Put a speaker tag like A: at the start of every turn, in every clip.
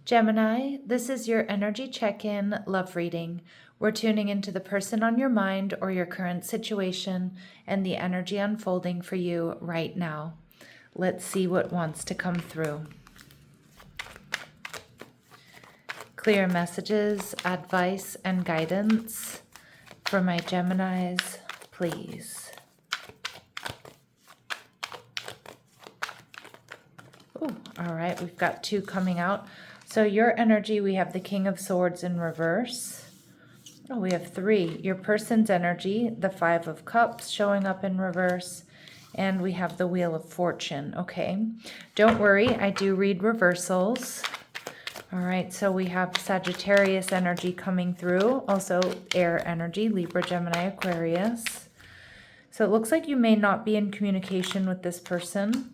A: Gemini, this is your energy check-in love reading. We're tuning into the person on your mind or your current situation and the energy unfolding for you right now. Let's see what wants to come through. Clear messages, advice, and guidance for my Geminis, please. Oh, all right, we've got two coming out. So your energy, we have the King of Swords in reverse. Oh, we have three. Your person's energy, the Five of Cups showing up in reverse. And we have the Wheel of Fortune. Okay, don't worry, I do read reversals. All right, so we have Sagittarius energy coming through. Also air energy, Libra, Gemini, Aquarius. So it looks like you may not be in communication with this person.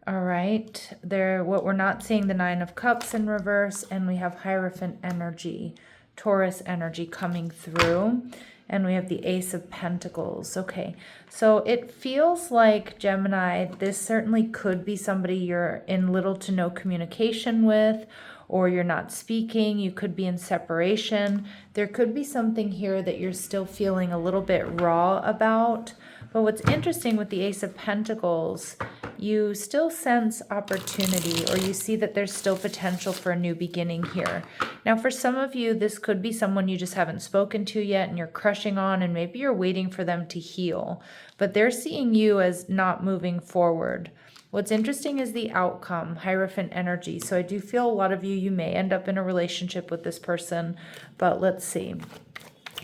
A: All right, what we're not seeing, the Nine of Cups in reverse, and we have Hierophant energy, Taurus energy coming through, and we have the Ace of Pentacles. Okay, so it feels like, Gemini, this certainly could be somebody you're in little to no communication with, or you're not speaking. You could be in separation. There could be something here that you're still feeling a little bit raw about. But what's interesting with the Ace of Pentacles, you still sense opportunity, or you see that there's still potential for a new beginning here. Now, for some of you, this could be someone you just haven't spoken to yet and you're crushing on, and maybe you're waiting for them to heal, but they're seeing you as not moving forward. What's interesting is the outcome, Hierophant energy. So I do feel a lot of you may end up in a relationship with this person, but let's see.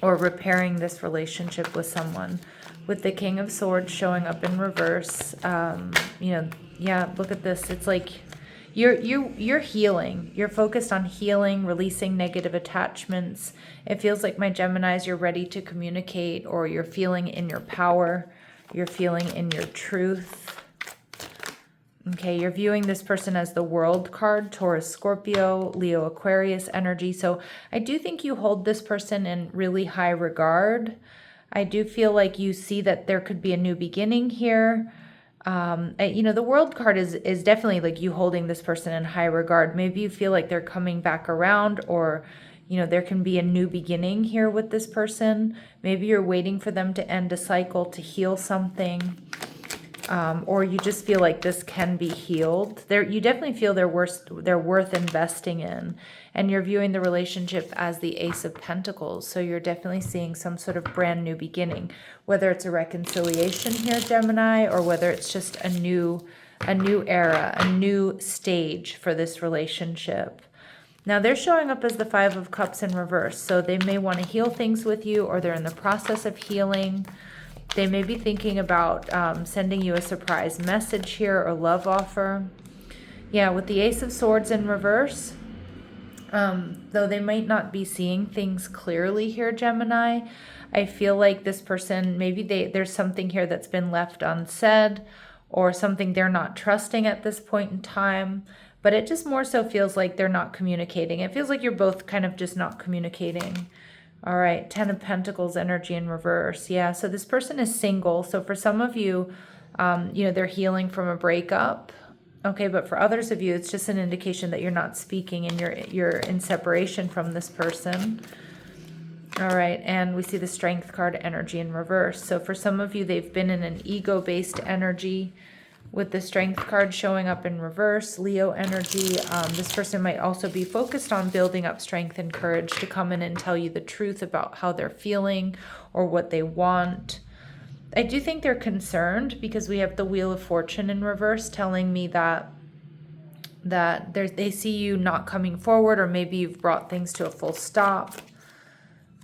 A: Or repairing this relationship with someone. With the King of Swords showing up in reverse, yeah, look at this. It's like you're healing. You're focused on healing, releasing negative attachments. It feels like, my Geminis, you're ready to communicate, or you're feeling in your power. You're feeling in your truth. Okay, you're viewing this person as the World card, Taurus, Scorpio, Leo, Aquarius energy. So I do think you hold this person in really high regard. I do feel like you see that there could be a new beginning here. The World card is definitely like you holding this person in high regard. Maybe you feel like they're coming back around, or there can be a new beginning here with this person. Maybe you're waiting for them to end a cycle, to heal something. Or you just feel like this can be healed. You definitely feel they're worth investing in. And you're viewing the relationship as the Ace of Pentacles. So you're definitely seeing some sort of brand new beginning. Whether it's a reconciliation here, Gemini, or whether it's just a new era, a new stage for this relationship. Now they're showing up as the Five of Cups in reverse. So they may want to heal things with you, or they're in the process of healing. They may be thinking about sending you a surprise message here, or love offer. Yeah, with the Ace of Swords in reverse, though they might not be seeing things clearly here, Gemini, I feel like this person, maybe there's something here that's been left unsaid, or something they're not trusting at this point in time. But it just more so feels like they're not communicating. It feels like you're both kind of just not communicating. All right, Ten of Pentacles energy in reverse. Yeah, so this person is single. So for some of you, they're healing from a breakup. Okay, but for others of you, it's just an indication that you're not speaking and you're in separation from this person. All right, and we see the Strength card energy in reverse. So for some of you, they've been in an ego-based energy, with the Strength card showing up in reverse, Leo energy. This person might also be focused on building up strength and courage to come in and tell you the truth about how they're feeling or what they want. I do think they're concerned, because we have the Wheel of Fortune in reverse telling me that they see you not coming forward, or maybe you've brought things to a full stop.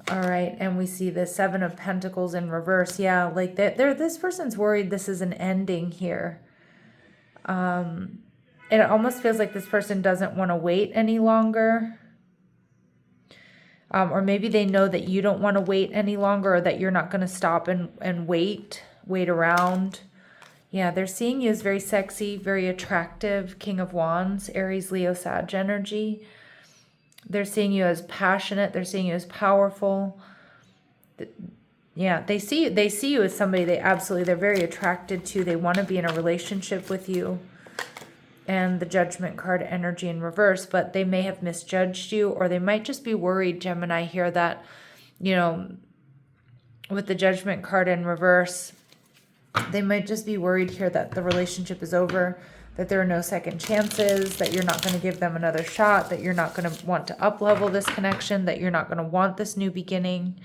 A: All right, and we see the Seven of Pentacles in reverse. Yeah, like this person's worried this is an ending here. It almost feels like this person doesn't want to wait any longer. Or maybe they know that you don't want to wait any longer, or that you're not going to stop and wait around. Yeah, they're seeing you as very sexy, very attractive, King of Wands, Aries, Leo, Sag energy. They're seeing you as passionate. They're seeing you as powerful. Yeah, they see you as somebody they're very attracted to. They want to be in a relationship with you. and the Judgment card energy in reverse, but they may have misjudged you, or they might just be worried, Gemini, here that, you know, with the Judgment card in reverse, they might just be worried here that the relationship is over, that there are no second chances, that you're not going to give them another shot, that you're not going to want to up-level this connection, that you're not going to want this new beginning.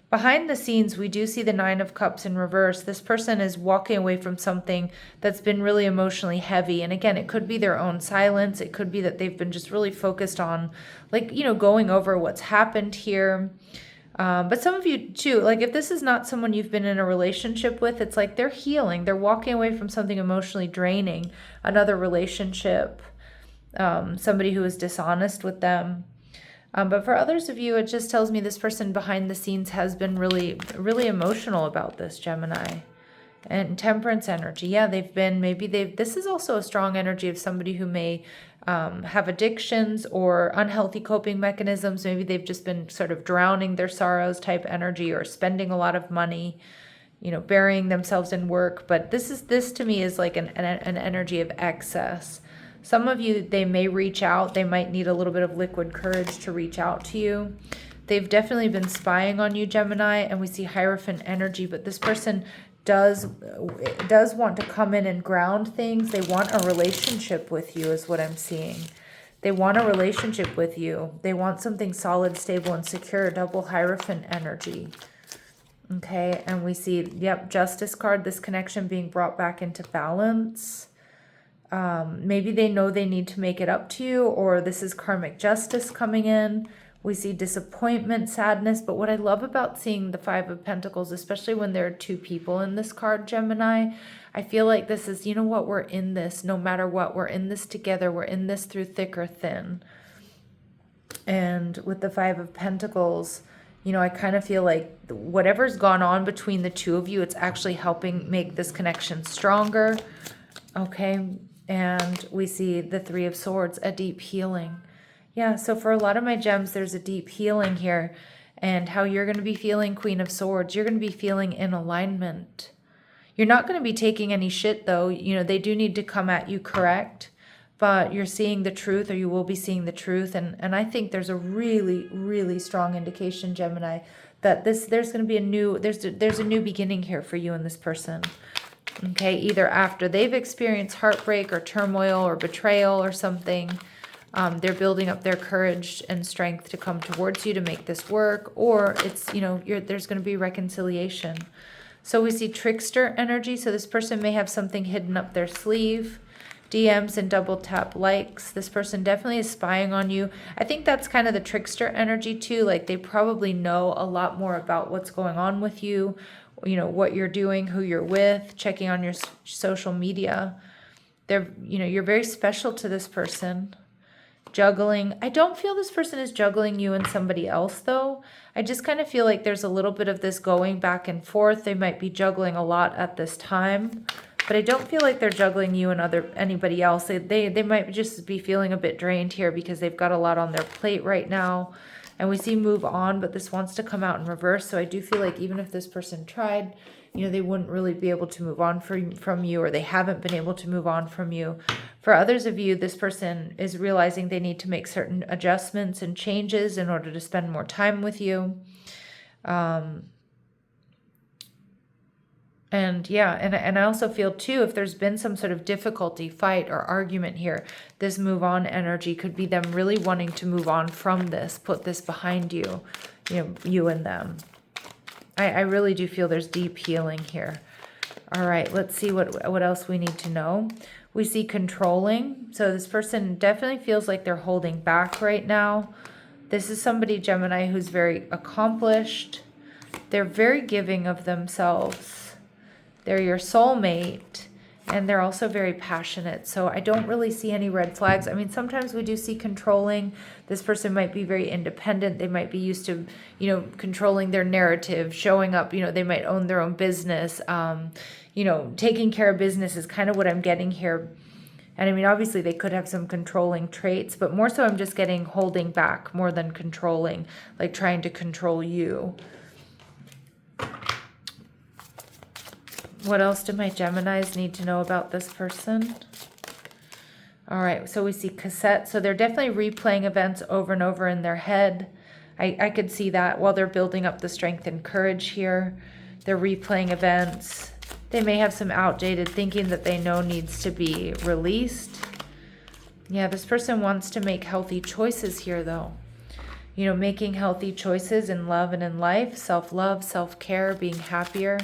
A: Behind the scenes, we do see the Nine of Cups in reverse. This person is walking away from something that's been really emotionally heavy. And again, it could be their own silence. It could be that they've been just really focused on, like, you know, going over what's happened here. But some of you too, like if this is not someone you've been in a relationship with, it's like they're healing. They're walking away from something emotionally draining, another relationship, somebody who is dishonest with them. But for others of you, it just tells me this person behind the scenes has been really, really emotional about this, Gemini. And Temperance energy. Yeah, this is also a strong energy of somebody who may have addictions or unhealthy coping mechanisms. Maybe they've just been sort of drowning their sorrows type energy, or spending a lot of money, you know, burying themselves in work. But this to me is like an energy of excess. Some of you, they may reach out. They might need a little bit of liquid courage to reach out to you. They've definitely been spying on you, Gemini, and we see Hierophant energy, but this person does want to come in and ground things. They want a relationship with you is what I'm seeing. They want a relationship with you. They want something solid, stable, and secure. Double Hierophant energy. Okay, and we see, yep, Justice card, this connection being brought back into balance. Maybe they know they need to make it up to you, or this is karmic justice coming in. We see disappointment, sadness, but what I love about seeing the Five of Pentacles, especially when there are two people in this card, Gemini, I feel like this is, you know what, we're in this no matter what. We're in this together. We're in this through thick or thin. And with the Five of Pentacles, you know, I kind of feel like whatever's gone on between the two of you, it's actually helping make this connection stronger. Okay, and we see the Three of Swords, a deep healing. Yeah, so for a lot of my gems, there's a deep healing here. And how you're going to be feeling, Queen of Swords, you're going to be feeling in alignment. You're not going to be taking any shit, though. You know, they do need to come at you correct, but you're seeing the truth, or you will be seeing the truth. And I think there's a really, really strong indication, Gemini, that there's going to be there's a new beginning here for you and this person. Okay, either after they've experienced heartbreak or turmoil or betrayal or something, they're building up their courage and strength to come towards you to make this work, or it's, you know, there's going to be reconciliation. So we see trickster energy. So this person may have something hidden up their sleeve. DMs and double tap likes. This person definitely is spying on you. I think that's kind of the trickster energy too. Like they probably know a lot more about what's going on with you, you know, what you're doing, who you're with, checking on your social media. You're very special to this person. Juggling. I don't feel this person is juggling you and somebody else, though. I just kind of feel like there's a little bit of this going back and forth. They might be juggling a lot at this time, but I don't feel like they're juggling you and anybody else. They might just be feeling a bit drained here because they've got a lot on their plate right now. And we see move on, but this wants to come out in reverse. So I do feel like even if this person tried, you know, they wouldn't really be able to move on from you, or they haven't been able to move on from you. For others of you, this person is realizing they need to make certain adjustments and changes in order to spend more time with you. And yeah, and I also feel too, if there's been some sort of difficulty, fight, or argument here, this move on energy could be them really wanting to move on from this, put this behind you, you know, you and them. I really do feel there's deep healing here. All right, let's see what else we need to know. We see controlling. So this person definitely feels like they're holding back right now. This is somebody, Gemini, who's very accomplished. They're very giving of themselves. They're your soulmate, and they're also very passionate. So I don't really see any red flags. I mean, sometimes we do see controlling. This person might be very independent. They might be used to, you know, controlling their narrative, showing up, you know, they might own their own business. You know, taking care of business is kind of what I'm getting here. And I mean, obviously they could have some controlling traits, but more so I'm just getting holding back more than controlling, like trying to control you. What else do my Geminis need to know about this person? All right, so we see cassette. So they're definitely replaying events over and over in their head. I could see that while they're building up the strength and courage here. They're replaying events. They may have some outdated thinking that they know needs to be released. Yeah, this person wants to make healthy choices here, though. You know, making healthy choices in love and in life, self-love, self-care, being happier.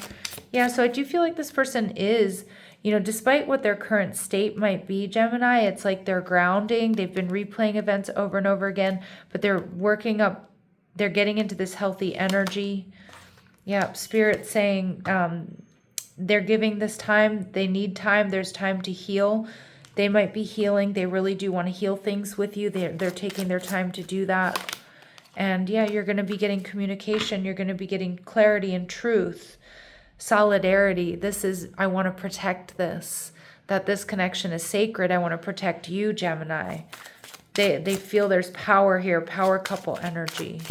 A: Yeah, so I do feel like this person is, you know, despite what their current state might be, Gemini, it's like they're grounding. They've been replaying events over and over again, but they're working up, they're getting into this healthy energy. Yeah, Spirit saying they're giving this time. They need time. There's time to heal. They might be healing. They really do want to heal things with you. They're taking their time to do that. And yeah, you're going to be getting communication. You're going to be getting clarity and truth, solidarity. This is, I want to protect this, that this connection is sacred. I want to protect you, Gemini. They feel there's power here, power couple energy.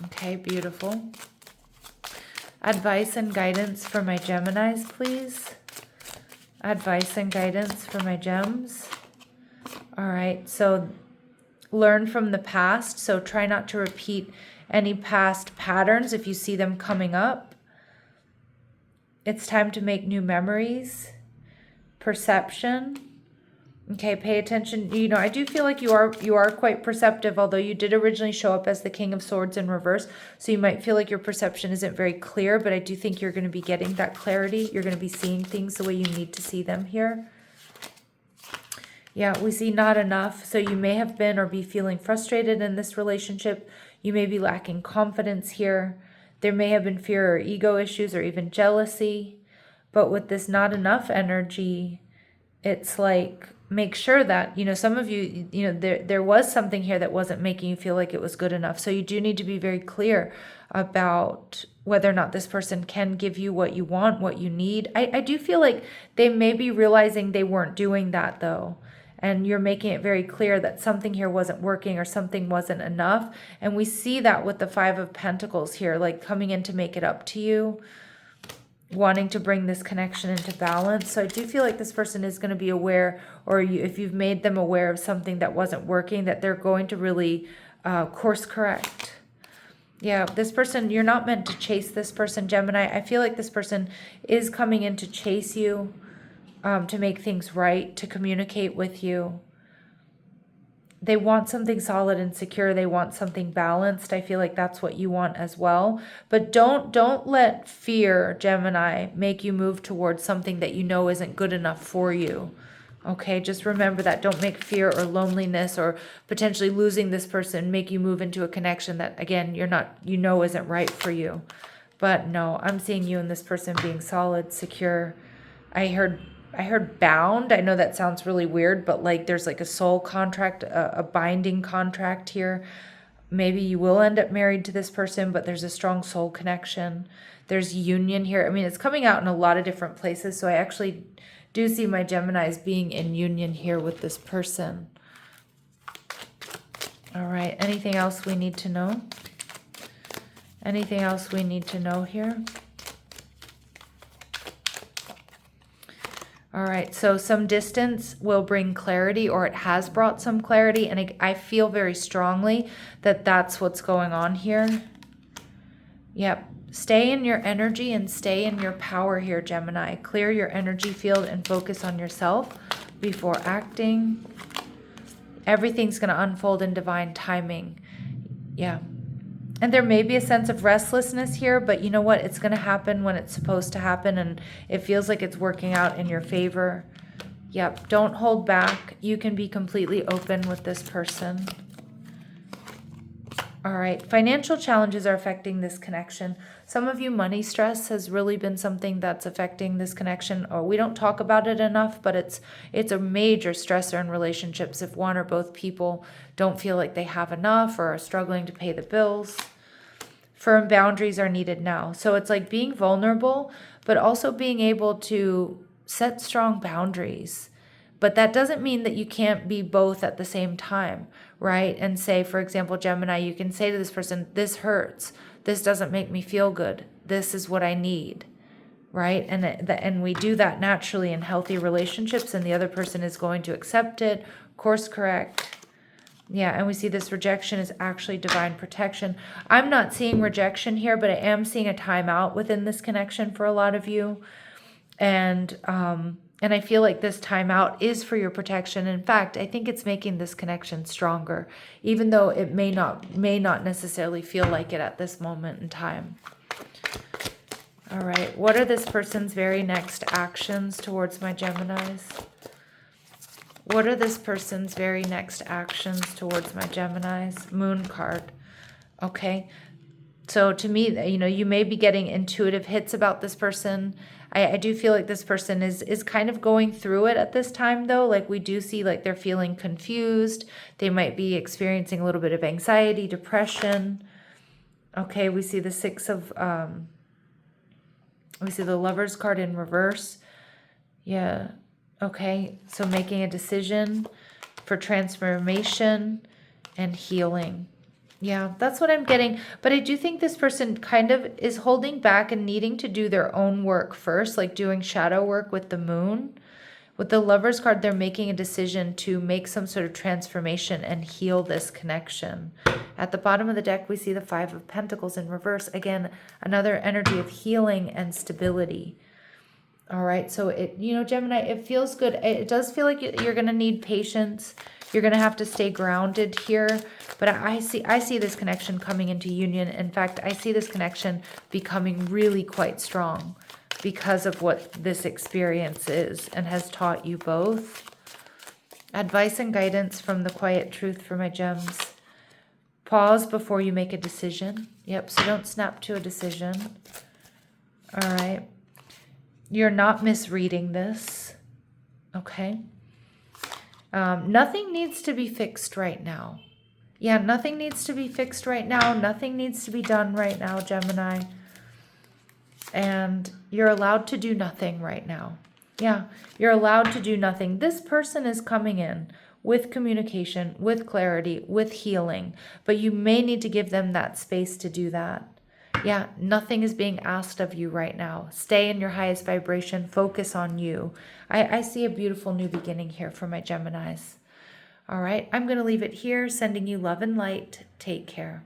A: Okay, beautiful. Advice and guidance for my Geminis, please. Advice and guidance for my gems. All right, so learn from the past. So try not to repeat any past patterns if you see them coming up. It's time to make new memories. Perception. Okay, pay attention. You know, I do feel like you are quite perceptive, although you did originally show up as the King of Swords in reverse. So you might feel like your perception isn't very clear, but I do think you're going to be getting that clarity. You're going to be seeing things the way you need to see them here. Yeah, we see not enough. So you may have been or be feeling frustrated in this relationship. You may be lacking confidence here. There may have been fear or ego issues or even jealousy. But with this not enough energy, it's like, make sure that, you know, some of you, you know, there was something here that wasn't making you feel like it was good enough. So you do need to be very clear about whether or not this person can give you what you want, what you need. I do feel like they may be realizing they weren't doing that, though. And you're making it very clear that something here wasn't working or something wasn't enough. And we see that with the Five of Pentacles here, like coming in to make it up to you, wanting to bring this connection into balance. So I do feel like this person is going to be aware, or if you've made them aware of something that wasn't working, that they're going to really course correct. Yeah, this person, you're not meant to chase this person, Gemini. I feel like this person is coming in to chase you, to make things right, to communicate with you. They want something solid and secure. They want something balanced. I feel like that's what you want as well. But don't let fear, Gemini, make you move towards something that you know isn't good enough for you. Okay, just remember that. Don't make fear or loneliness or potentially losing this person make you move into a connection that, again, you know isn't right for you. But no, I'm seeing you and this person being solid, secure. I heard bound. I know that sounds really weird, but like there's like a soul contract, a binding contract here. Maybe you will end up married to this person, but there's a strong soul connection. There's union here. I mean, it's coming out in a lot of different places. So I actually do see my Geminis being in union here with this person. All right. Anything else we need to know? Anything else we need to know here? All right, so some distance will bring clarity, or it has brought some clarity, and I feel very strongly that that's what's going on here. Yep, stay in your energy and stay in your power here, Gemini. Clear your energy field and focus on yourself before acting. Everything's going to unfold in divine timing. Yeah. And there may be a sense of restlessness here, but you know what? It's going to happen when it's supposed to happen, and it feels like it's working out in your favor. Yep, don't hold back. You can be completely open with this person. All right, financial challenges are affecting this connection. Some of you, money stress has really been something that's affecting this connection, or we don't talk about it enough, but it's a major stressor in relationships if one or both people don't feel like they have enough or are struggling to pay the bills. Firm boundaries are needed now. So it's like being vulnerable, but also being able to set strong boundaries. But that doesn't mean that you can't be both at the same time, right? And say, for example, Gemini, you can say to this person, this hurts. This doesn't make me feel good. This is what I need. right? And we do that naturally in healthy relationships, and the other person is going to accept it, course correct. Yeah, and we see this rejection is actually divine protection. I'm not seeing rejection here, but I am seeing a timeout within this connection for a lot of you. And I feel like this timeout is for your protection. In fact, I think it's making this connection stronger, even though it may not necessarily feel like it at this moment in time. All right, what are this person's very next actions towards my Geminis? What are this person's very next actions towards my Geminis? Moon card. Okay. So to me, you may be getting intuitive hits about this person. I do feel like this person is kind of going through it at this time, though. Like we do see like they're feeling confused. They might be experiencing a little bit of anxiety, depression. Okay, we see the we see the Lover's card in reverse. Yeah. Okay, so making a decision for transformation and healing. Yeah, that's what I'm getting. But I do think this person kind of is holding back and needing to do their own work first, like doing shadow work with the moon. With the Lover's card, they're making a decision to make some sort of transformation and heal this connection. At the bottom of the deck, we see the Five of Pentacles in reverse. Again, another energy of healing and stability. All right, so Gemini, it feels good. It does feel like you're going to need patience. You're going to have to stay grounded here. But I see this connection coming into union. In fact, I see this connection becoming really quite strong because of what this experience is and has taught you both. Advice and guidance from the quiet truth for my gems. Pause before you make a decision. Yep, so don't snap to a decision. All right. You're not misreading this, okay? Nothing needs to be fixed right now. Yeah, nothing needs to be fixed right now. Nothing needs to be done right now, Gemini. And you're allowed to do nothing right now. Yeah, you're allowed to do nothing. This person is coming in with communication, with clarity, with healing, but you may need to give them that space to do that. Yeah, nothing is being asked of you right now. Stay in your highest vibration. Focus on you. I see a beautiful new beginning here for my Geminis. All right, I'm going to leave it here, sending you love and light. Take care.